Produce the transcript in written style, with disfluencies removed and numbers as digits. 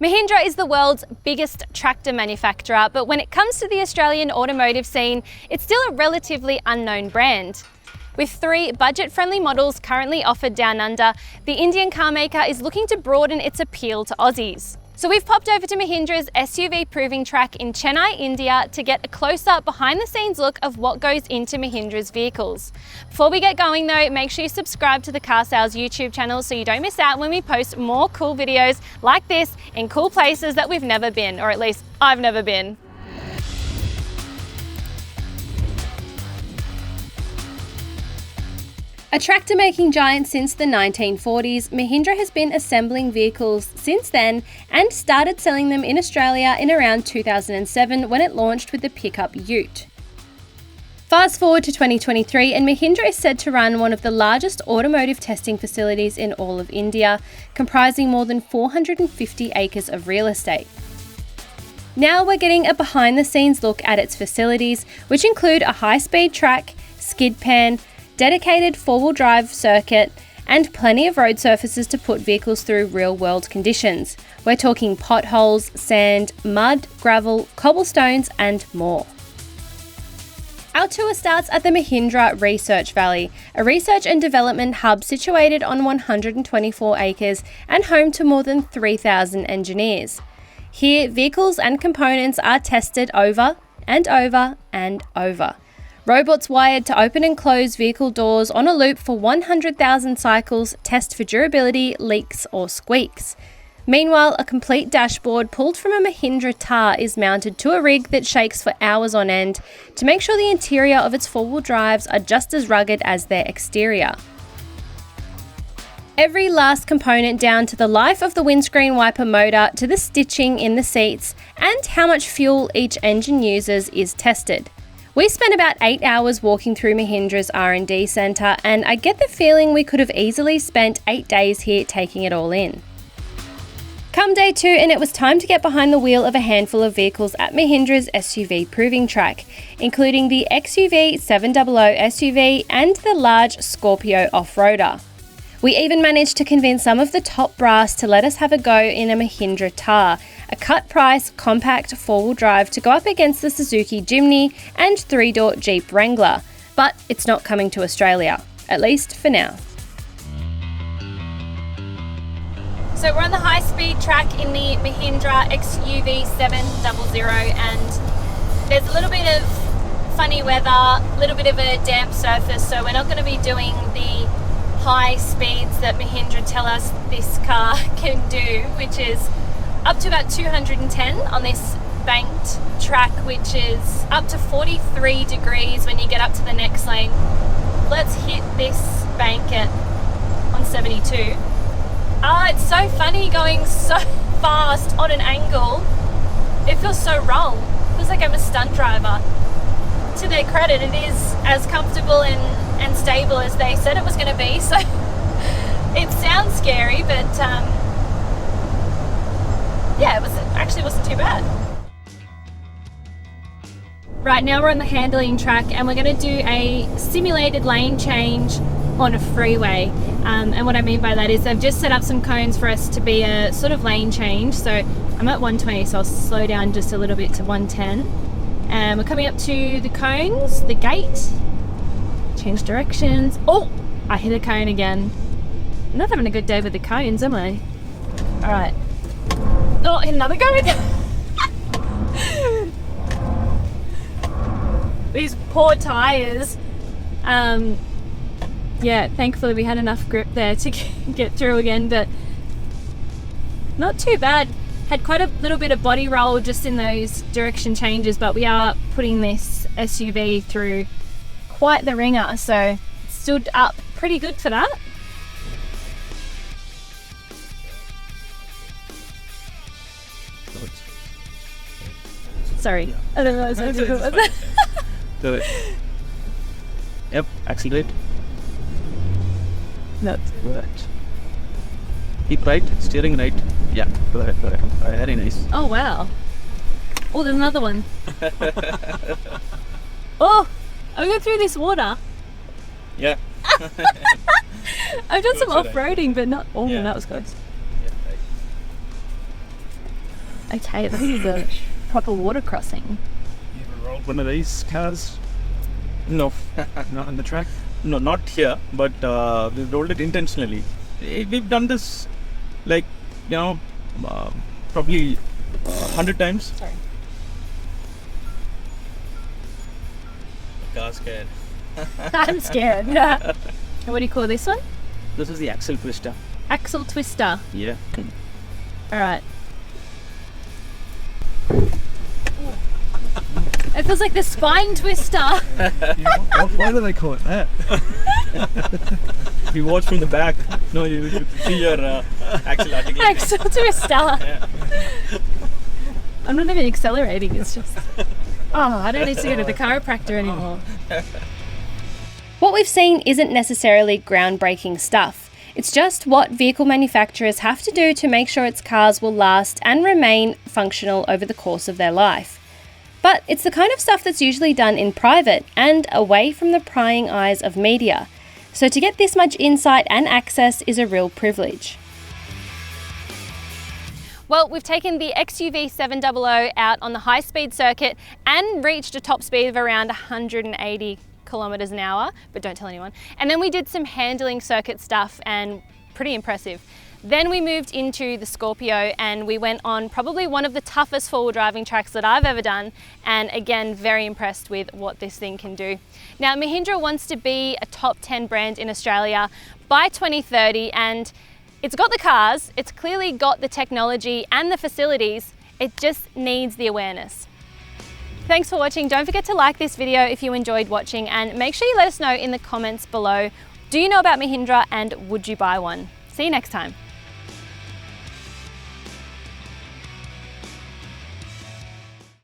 Mahindra is the world's biggest tractor manufacturer, but when it comes to the Australian automotive scene, it's still a relatively unknown brand. With 3 budget-friendly models currently offered down under, the Indian car maker is looking to broaden its appeal to Aussies. So we've popped over to Mahindra's SUV Proving Track in Chennai, India to get a close-up behind-the-scenes look of what goes into Mahindra's vehicles. Before we get going though, make sure you subscribe to the Car Sales YouTube channel so you don't miss out when we post more cool videos like this in cool places that we've never been, or at least I've never been. A tractor-making giant since the 1940s, Mahindra has been assembling vehicles since then and started selling them in Australia in around 2007 when it launched with the Pik-Up ute. Fast forward to 2023 and Mahindra is said to run one of the largest automotive testing facilities in all of India, comprising more than 450 acres of real estate. Now we're getting a behind-the-scenes look at its facilities, which include a high-speed track, skid pan, dedicated four-wheel drive circuit, and plenty of road surfaces to put vehicles through real-world conditions. We're talking potholes, sand, mud, gravel, cobblestones, and more. Our tour starts at the Mahindra Research Valley, a research and development hub situated on 124 acres and home to more than 3,000 engineers. Here, vehicles and components are tested over and over and over. Robots wired to open and close vehicle doors on a loop for 100,000 cycles test for durability, leaks or squeaks. Meanwhile, a complete dashboard pulled from a Mahindra Thar is mounted to a rig that shakes for hours on end to make sure the interior of its four-wheel drives are just as rugged as their exterior. Every last component down to the life of the windscreen wiper motor to the stitching in the seats and how much fuel each engine uses is tested. We spent about 8 hours walking through Mahindra's R&D centre and I get the feeling we could have easily spent 8 days here taking it all in. Come day 2 and it was time to get behind the wheel of a handful of vehicles at Mahindra's SUV Proving Track, including the XUV 700 SUV and the large Scorpio off-roader. We even managed to convince some of the top brass to let us have a go in a Mahindra Thar, a cut-price, compact four-wheel drive to go up against the Suzuki Jimny and 3-door Jeep Wrangler, but it's not coming to Australia, at least for now. So we're on the high-speed track in the Mahindra XUV 700 and there's a little bit of funny weather, a little bit of a damp surface, so we're not going to be doing the high speeds that Mahindra tell us this car can do, which is up to about 210 on this banked track, which is up to 43 degrees when you get up to the next lane. Let's hit this bank on 72. It's so funny going so fast on an angle. It feels so wrong. It feels like I'm a stunt driver. To their credit, it is as comfortable and stable as they said it was going to be, so it sounds scary, but yeah, it actually wasn't too bad. Right now we're on the handling track and we're going to do a simulated lane change on a freeway, and what I mean by that is they've just set up some cones for us to be a sort of lane change. So I'm at 120, so I'll slow down just a little bit to 110. And we're coming up to the cones, the gate, change directions. Oh, I hit a cone again. I'm not having a good day with the cones, am I? All right. Oh, hit another cone. These poor tires. Yeah, thankfully we had enough grip there to get through again, but not too bad. Had quite a little bit of body roll just in those direction changes, but we are putting this SUV through quite the ringer, so it stood up pretty good for that. Sorry, I don't know what I was doing. Do it. Yep, accelerate. That's good. Keep right, steering right. Yeah, go ahead. Very nice. Oh wow. Oh, there's another one. Oh, I go through this water. Yeah. I've done some off-roading, but not. Oh, yeah. That was close. Okay, this is a proper water crossing. You ever rolled one of these cars? No, not on the track. No, not here, but we rolled it intentionally. We've done this, like, probably 100 times. Sorry. Car's scared. I'm scared. What do you call this one? This is the axle twister. Axle twister. Yeah. All right. It feels like the spine twister. Why do they call it that? If you watch from the back, no, you see your axle articulation. Axle twister. Yeah. I'm not even accelerating. It's just. Oh, I don't need to go to the chiropractor anymore. What we've seen isn't necessarily groundbreaking stuff. It's just what vehicle manufacturers have to do to make sure its cars will last and remain functional over the course of their life. But it's the kind of stuff that's usually done in private and away from the prying eyes of media. So to get this much insight and access is a real privilege. Well, we've taken the XUV 700 out on the high-speed circuit and reached a top speed of around 180 kilometers an hour, but don't tell anyone. And then we did some handling circuit stuff and pretty impressive. Then we moved into the Scorpio and we went on probably one of the toughest four-wheel driving tracks that I've ever done, and again, very impressed with what this thing can do. Now, Mahindra wants to be a top 10 brand in Australia by 2030, and it's got the cars, it's clearly got the technology and the facilities, it just needs the awareness. Thanks for watching. Don't forget to like this video if you enjoyed watching, and make sure you let us know in the comments below, do you know about Mahindra and would you buy one? See you next time.